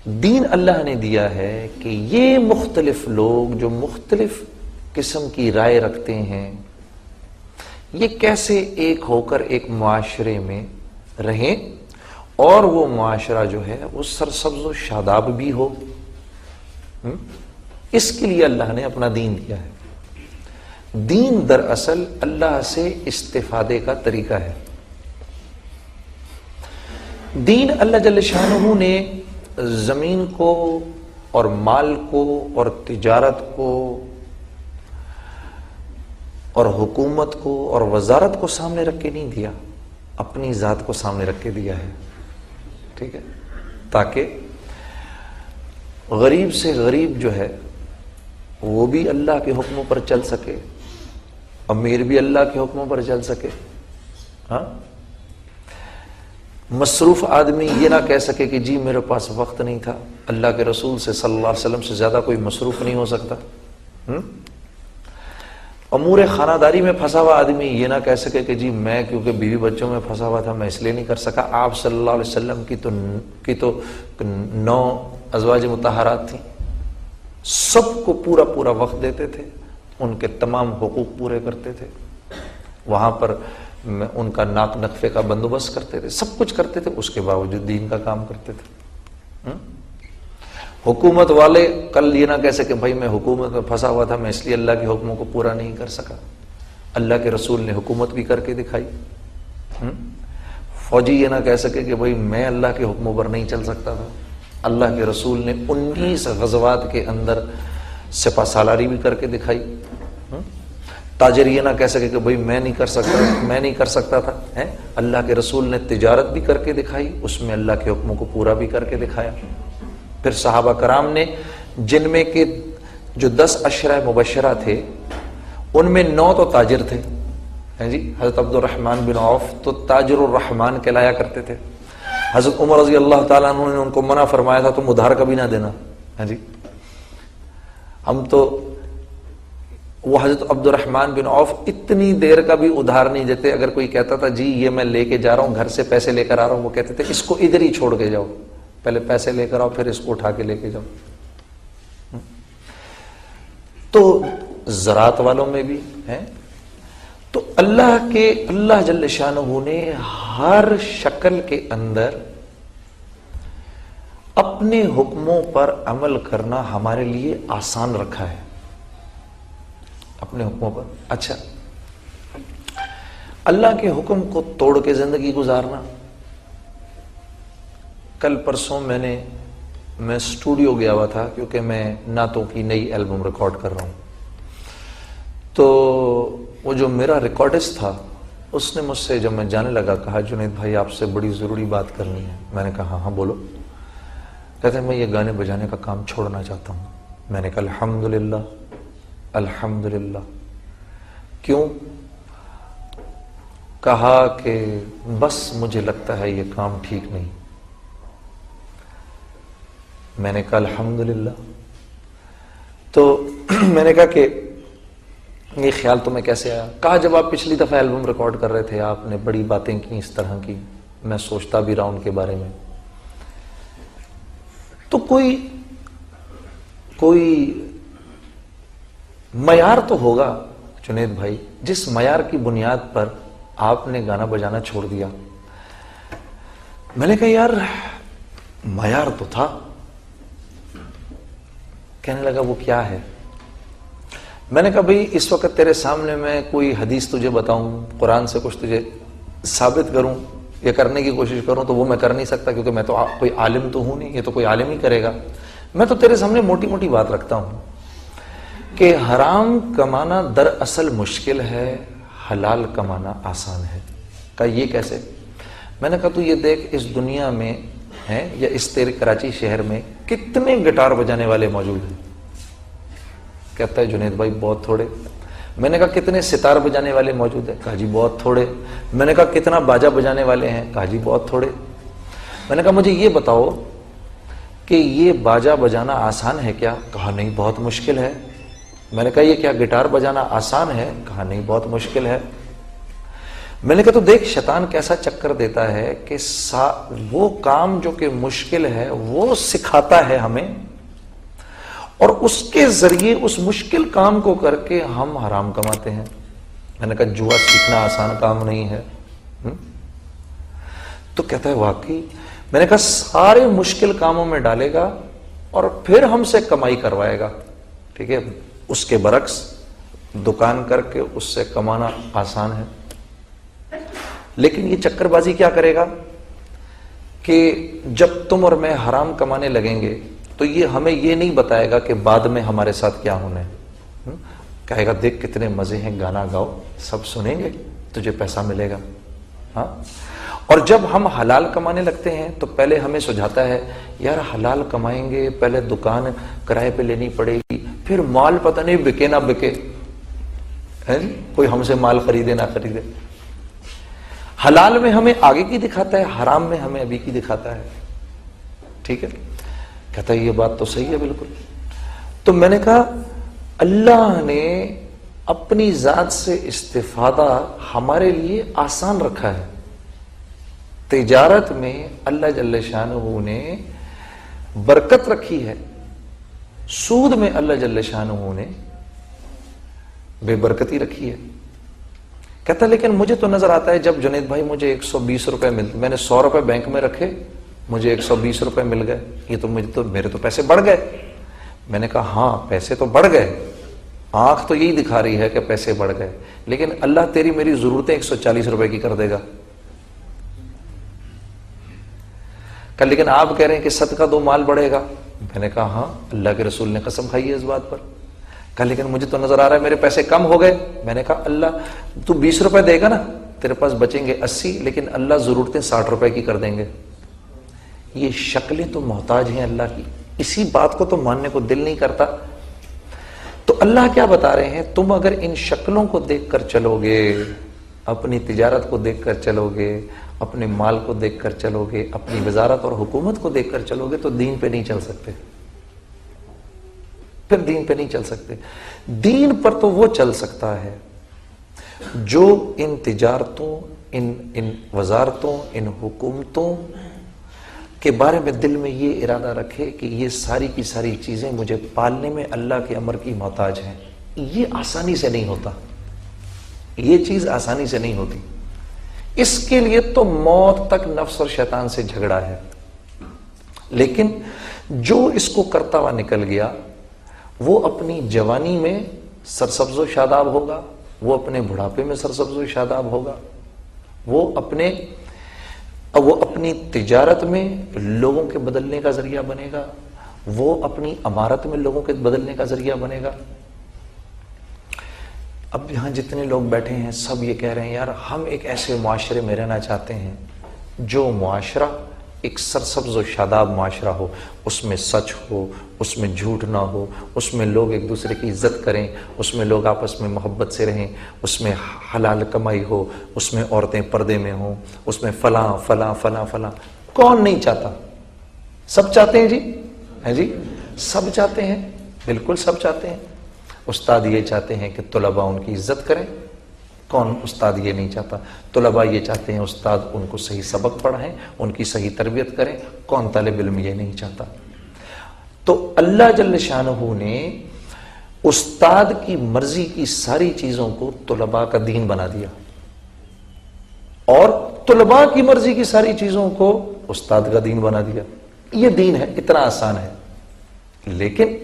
دین اللہ نے دیا ہے کہ یہ مختلف لوگ جو مختلف قسم کی رائے رکھتے ہیں یہ کیسے ایک ہو کر ایک معاشرے میں رہیں اور وہ معاشرہ جو ہے وہ سرسبز و شاداب بھی ہو. اس کے لیے اللہ نے اپنا دین دیا ہے. دین دراصل اللہ سے استفادے کا طریقہ ہے. دین اللہ جل شانہ نے زمین کو اور مال کو اور تجارت کو اور حکومت کو اور وزارت کو سامنے رکھ کے نہیں دیا، اپنی ذات کو سامنے رکھ کے دیا ہے. ٹھیک ہے، تاکہ غریب سے غریب جو ہے وہ بھی اللہ کے حکموں پر چل سکے، امیر بھی اللہ کے حکموں پر چل سکے. ہاں، مصروف آدمی یہ نہ کہہ سکے کہ جی میرے پاس وقت نہیں تھا. اللہ کے رسول سے صلی اللہ علیہ وسلم سے زیادہ کوئی مصروف نہیں ہو سکتا. امور خانہ داری میں پھنسا ہوا آدمی یہ نہ کہہ سکے کہ جی میں کیونکہ بیوی بچوں میں پھنسا ہوا تھا میں اس لیے نہیں کر سکا. آپ صلی اللہ علیہ وسلم کی تو 9 ازواج مطہرات تھیں، سب کو پورا وقت دیتے تھے، ان کے تمام حقوق پورے کرتے تھے، وہاں پر ان کا ناک نقفے کا بندوبست کرتے تھے، سب کچھ کرتے تھے، اس کے باوجود دین کا کام کرتے تھے. حکومت والے کل یہ نہ کہہ سکے بھائی میں حکومت میں پھنسا ہوا تھا میں اس لیے اللہ کے حکموں کو پورا نہیں کر سکا. اللہ کے رسول نے حکومت بھی کر کے دکھائی. فوجی یہ نہ کہہ سکے کہ بھائی میں اللہ کے حکموں پر نہیں چل سکتا تھا. اللہ کے رسول نے 19 غزوات کے اندر سپہ سالاری بھی کر کے دکھائی. تاجر یہ نہ کہہ سکے کہ بھائی میں نہیں کر سکتا تھا. اللہ کے رسول نے تجارت بھی کر کے دکھائی، اس میں اللہ کے حکموں کو پورا بھی کر کے دکھایا. پھر صحابہ کرام نے جن میں کہ جو 10 عشرہ مبشرہ تھے ان میں 9 تو تاجر تھے. جی حضرت عبد الرحمن بن عوف تو تاجر الرحمن کہلایا کرتے تھے. حضرت عمر رضی اللہ تعالیٰ عنہ نے ان کو منع فرمایا تھا تم ادھار کبھی نہ دینا. جی ہم تو وہ حضرت عبد الرحمن بن عوف اتنی دیر کا بھی ادھار نہیں دیتے. اگر کوئی کہتا تھا جی یہ میں لے کے جا رہا ہوں گھر سے پیسے لے کر آ رہا ہوں، وہ کہتے تھے اس کو ادھر ہی چھوڑ کے جاؤ، پہلے پیسے لے کر آؤ پھر اس کو اٹھا کے لے کے جاؤ. تو زراعت والوں میں بھی ہیں. تو اللہ جل شانہ نے ہر شکل کے اندر اپنے حکموں پر عمل کرنا ہمارے لیے آسان رکھا ہے. اپنے حکموں پر. اچھا، اللہ کے حکم کو توڑ کے زندگی گزارنا. کل پرسوں میں اسٹوڈیو گیا ہوا تھا کیونکہ میں نعتوں کی نئی البم ریکارڈ کر رہا ہوں. تو وہ جو میرا ریکارڈسٹ تھا اس نے مجھ سے جب میں جانے لگا کہا جنید بھائی آپ سے بڑی ضروری بات کرنی ہے. میں نے کہا ہاں بولو. کہتے ہیں میں یہ گانے بجانے کا کام چھوڑنا چاہتا ہوں. میں نے کہا الحمدللہ الحمدللہ. کیوں؟ کہا کہ بس مجھے لگتا ہے یہ کام ٹھیک نہیں. میں نے کہا الحمدللہ. تو میں نے کہا کہ یہ خیال تمہیں کیسے آیا؟ کہا جب آپ پچھلی دفعہ البم ریکارڈ کر رہے تھے آپ نے بڑی باتیں کی اس طرح کی، میں سوچتا بھی رہا ان کے بارے میں. تو کوئی معیار تو ہوگا جنید بھائی جس معیار کی بنیاد پر آپ نے گانا بجانا چھوڑ دیا. میں نے کہا یار معیار تو تھا. کہنے لگا وہ کیا ہے؟ میں نے کہا بھئی اس وقت تیرے سامنے میں کوئی حدیث تجھے بتاؤں، قرآن سے کچھ تجھے ثابت کروں یا کرنے کی کوشش کروں تو وہ میں کر نہیں سکتا کیونکہ میں تو کوئی عالم تو ہوں نہیں، یہ تو کوئی عالم ہی کرے گا. میں تو تیرے سامنے موٹی موٹی بات رکھتا ہوں کہ حرام کمانا دراصل مشکل ہے، حلال کمانا آسان ہے. کہا یہ کیسے؟ میں نے کہا تو یہ دیکھ اس دنیا میں ہیں یا اس تیرے کراچی شہر میں کتنے گٹار بجانے والے موجود ہیں؟ کہتا ہے جنید بھائی بہت تھوڑے. میں نے کہا کتنے ستار بجانے والے موجود ہیں؟ کہا جی بہت تھوڑے. میں نے کہا کتنا باجا بجانے والے ہیں؟ کہا جی بہت تھوڑے. میں نے کہا مجھے یہ بتاؤ کہ یہ باجا بجانا آسان ہے کیا؟ کہا نہیں بہت مشکل ہے. میں نے کہا یہ کیا گٹار بجانا آسان ہے؟ کہا نہیں بہت مشکل ہے. میں نے کہا تو دیکھ شیطان کیسا چکر دیتا ہے کہ وہ کام جو کہ مشکل ہے وہ سکھاتا ہے ہمیں، اور اس کے ذریعے اس مشکل کام کو کر کے ہم حرام کماتے ہیں۔ میں نے کہا جوا سیکھنا آسان کام نہیں ہے۔ تو کہتا ہے واقعی۔ میں نے کہا سارے مشکل کاموں میں ڈالے گا اور پھر ہم سے کمائی کروائے گا، ٹھیک ہے؟ اس کے برعکس دکان کر کے اس سے کمانا آسان ہے، لیکن یہ چکر بازی کیا کرے گا کہ جب تم اور میں حرام کمانے لگیں گے تو یہ ہمیں یہ نہیں بتائے گا کہ بعد میں ہمارے ساتھ کیا ہونا ہے۔ کہے گا دیکھ کتنے مزے ہیں، گانا گاؤ، سب سنیں گے، تجھے پیسہ ملے گا۔ ہاں، اور جب ہم حلال کمانے لگتے ہیں تو پہلے ہمیں سجھاتا ہے یار حلال کمائیں گے، پہلے دکان کرائے پہ لینی پڑے گی، پھر مال پتہ نہیں بکے نہ بکے، کوئی ہم سے مال خریدے نہ خریدے۔ حلال میں ہمیں آگے کی دکھاتا ہے، حرام میں ہمیں ابھی کی دکھاتا ہے، ٹھیک ہے؟ کہتا ہے یہ بات تو صحیح ہے بالکل۔ تو میں نے کہا اللہ نے اپنی ذات سے استفادہ ہمارے لیے آسان رکھا ہے۔ تجارت میں اللہ جل شانہ نے برکت رکھی ہے، سود میں اللہ جل شانہ نے بے برکتی رکھی ہے۔ کہتا لیکن مجھے تو نظر آتا ہے جب جنید بھائی مجھے 120 روپے ملتے، میں نے 100 روپے بینک میں رکھے، مجھے 120 روپے مل گئے، یہ تو میرے تو پیسے بڑھ گئے۔ میں نے کہا ہاں پیسے تو بڑھ گئے، آنکھ تو یہی دکھا رہی ہے کہ پیسے بڑھ گئے، لیکن اللہ تیری میری ضرورتیں 140 روپے کی کر دے گا۔ کہ لیکن آپ کہہ رہے ہیں کہ صدقہ دو مال بڑھے گا۔ میں نے کہا ہاں اللہ کے رسول نے قسم کھائی ہے اس بات پر۔ کہ لیکن مجھے تو نظر آ رہا ہے میرے پیسے کم ہو گئے۔ میں نے کہا اللہ تو 20 روپے دے گا نا، تیرے پاس بچیں گے 80، لیکن اللہ ضرورتیں 60 روپے کی کر دیں گے۔ یہ شکلیں تو محتاج ہیں اللہ کی، اسی بات کو تو ماننے کو دل نہیں کرتا۔ تو اللہ کیا بتا رہے ہیں، تم اگر ان شکلوں کو دیکھ کر چلو گے، اپنی تجارت کو دیکھ کر چلو گے، اپنے مال کو دیکھ کر چلو گے، اپنی وزارت اور حکومت کو دیکھ کر چلو گے، تو دین پہ نہیں چل سکتے، پھر دین پہ نہیں چل سکتے۔ دین پر تو وہ چل سکتا ہے جو ان تجارتوں، ان وزارتوں، ان حکومتوں کے بارے میں دل میں یہ ارادہ رکھے کہ یہ ساری کی ساری چیزیں مجھے پالنے میں اللہ کے امر کی محتاج ہیں۔ یہ آسانی سے نہیں ہوتا، یہ چیز آسانی سے نہیں ہوتی۔ اس کے لیے تو موت تک نفس اور شیطان سے جھگڑا ہے، لیکن جو اس کو کرتا ہوا نکل گیا وہ اپنی جوانی میں سرسبز و شاداب ہوگا، وہ اپنے بڑھاپے میں سرسبز و شاداب ہوگا، وہ اپنی تجارت میں لوگوں کے بدلنے کا ذریعہ بنے گا، وہ اپنی عمارت میں لوگوں کے بدلنے کا ذریعہ بنے گا۔ اب یہاں جتنے لوگ بیٹھے ہیں سب یہ کہہ رہے ہیں یار ہم ایک ایسے معاشرے میں رہنا چاہتے ہیں جو معاشرہ ایک سرسبز و شاداب معاشرہ ہو، اس میں سچ ہو، اس میں جھوٹ نہ ہو، اس میں لوگ ایک دوسرے کی عزت کریں، اس میں لوگ آپس میں محبت سے رہیں، اس میں حلال کمائی ہو، اس میں عورتیں پردے میں ہوں، اس میں فلاں فلاں فلاں فلاں۔ کون نہیں چاہتا؟ سب چاہتے ہیں جی، ہیں جی، سب چاہتے ہیں، بالکل سب چاہتے ہیں۔ استاد یہ چاہتے ہیں کہ طلباء ان کی عزت کریں، کون استاد یہ نہیں چاہتا؟ طلباء یہ چاہتے ہیں استاد ان کو صحیح سبق پڑھائیں، ان کی صحیح تربیت کریں، کون طالب علم یہ نہیں چاہتا؟ تو اللہ جل شانہ نے استاد کی مرضی کی ساری چیزوں کو طلباء کا دین بنا دیا، اور طلباء کی مرضی کی ساری چیزوں کو استاد کا دین بنا دیا۔ یہ دین ہے، اتنا آسان ہے۔ لیکن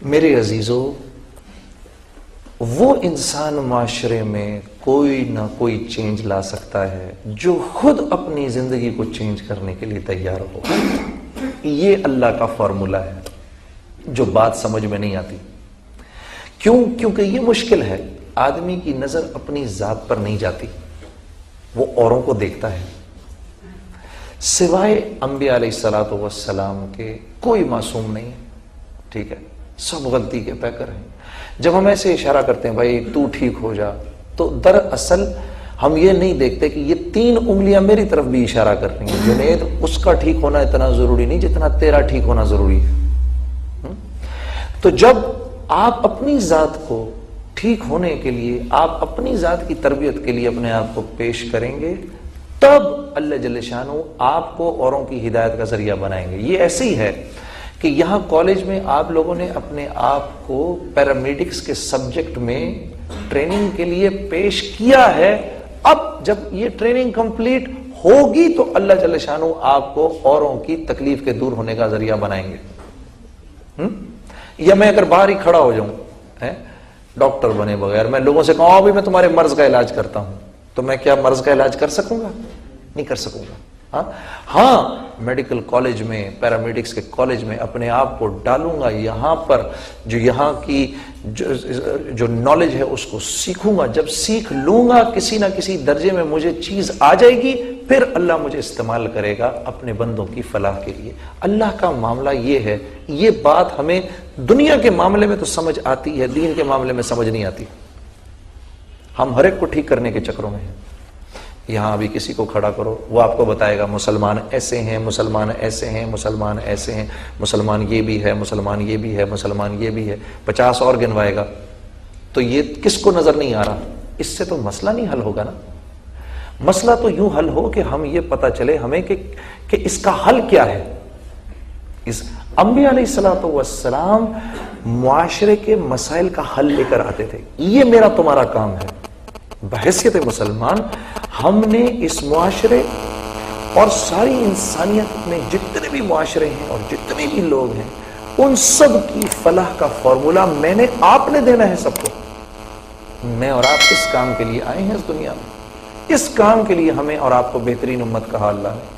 میرے عزیزو، وہ انسان معاشرے میں کوئی نہ کوئی چینج لا سکتا ہے جو خود اپنی زندگی کو چینج کرنے کے لیے تیار ہو۔ یہ اللہ کا فارمولا ہے جو بات سمجھ میں نہیں آتی۔ کیونکہ یہ مشکل ہے، آدمی کی نظر اپنی ذات پر نہیں جاتی، وہ اوروں کو دیکھتا ہے۔ سوائے انبیاء علیہ الصلوۃ والسلام کے کوئی معصوم نہیں ہے، ٹھیک ہے؟ سب غلطی کے پیکر ہیں۔ جب ہم ایسے اشارہ کرتے ہیں بھائی تو ٹھیک ہو جا، تو دراصل ہم یہ نہیں دیکھتے کہ یہ 3 انگلیاں میری طرف بھی اشارہ کر رہی ہیں۔ جنید اس کا ٹھیک ہونا اتنا ضروری نہیں جتنا تیرا ٹھیک ہونا ضروری ہے۔ تو جب آپ اپنی ذات کو ٹھیک ہونے کے لیے، آپ اپنی ذات کی تربیت کے لیے اپنے آپ کو پیش کریں گے، تب اللہ جل شانہ آپ کو اوروں کی ہدایت کا ذریعہ بنائیں گے۔ یہ ایسے ہی ہے کہ یہاں کالج میں آپ لوگوں نے اپنے آپ کو پیرامیڈکس کے سبجیکٹ میں ٹریننگ کے لیے پیش کیا ہے، اب جب یہ ٹریننگ کمپلیٹ ہوگی تو اللہ جل شانہ آپ کو اوروں کی تکلیف کے دور ہونے کا ذریعہ بنائیں گے۔ یا میں اگر باہر ہی کھڑا ہو جاؤں ڈاکٹر بنے بغیر، میں لوگوں سے کہوں ابھی میں تمہارے مرض کا علاج کرتا ہوں، تو میں کیا مرض کا علاج کر سکوں گا؟ نہیں کر سکوں گا۔ ہاں میڈیکل کالج میں، پیرامیڈکس کے کالج میں اپنے آپ کو ڈالوں گا، یہاں پر جو یہاں کی جو نالج ہے اس کو سیکھوں گا، جب سیکھ لوں گا کسی نہ کسی درجے میں مجھے چیز آ جائے گی، پھر اللہ مجھے استعمال کرے گا اپنے بندوں کی فلاح کے لیے۔ اللہ کا معاملہ یہ ہے، یہ بات ہمیں دنیا کے معاملے میں تو سمجھ آتی ہے، دین کے معاملے میں سمجھ نہیں آتی۔ ہم ہر ایک کو ٹھیک کرنے کے چکروں میں ہیں۔ یہاں ابھی کسی کو کھڑا کرو، وہ آپ کو بتائے گا مسلمان ایسے ہیں، مسلمان ایسے ہیں، مسلمان ایسے ہیں، مسلمان یہ بھی ہے، مسلمان یہ بھی ہے، مسلمان یہ بھی ہے، 50 اور گنوائے گا۔ تو یہ کس کو نظر نہیں آ رہا؟ اس سے تو مسئلہ نہیں حل ہوگا نا۔ مسئلہ تو یوں حل ہو کہ ہم یہ پتہ چلے ہمیں کہ اس کا حل کیا ہے۔ اس انبیاء علیہ الصلوۃ والسلام معاشرے کے مسائل کا حل لے کر آتے تھے۔ یہ میرا تمہارا کام ہے بحیثیت مسلمان، ہم نے اس معاشرے اور ساری انسانیت میں جتنے بھی معاشرے ہیں اور جتنے بھی لوگ ہیں، ان سب کی فلاح کا فارمولہ میں نے، آپ نے دینا ہے سب کو۔ میں اور آپ اس کام کے لیے آئے ہیں اس دنیا میں، اس کام کے لیے ہمیں اور آپ کو بہترین امت کہا اللہ نے۔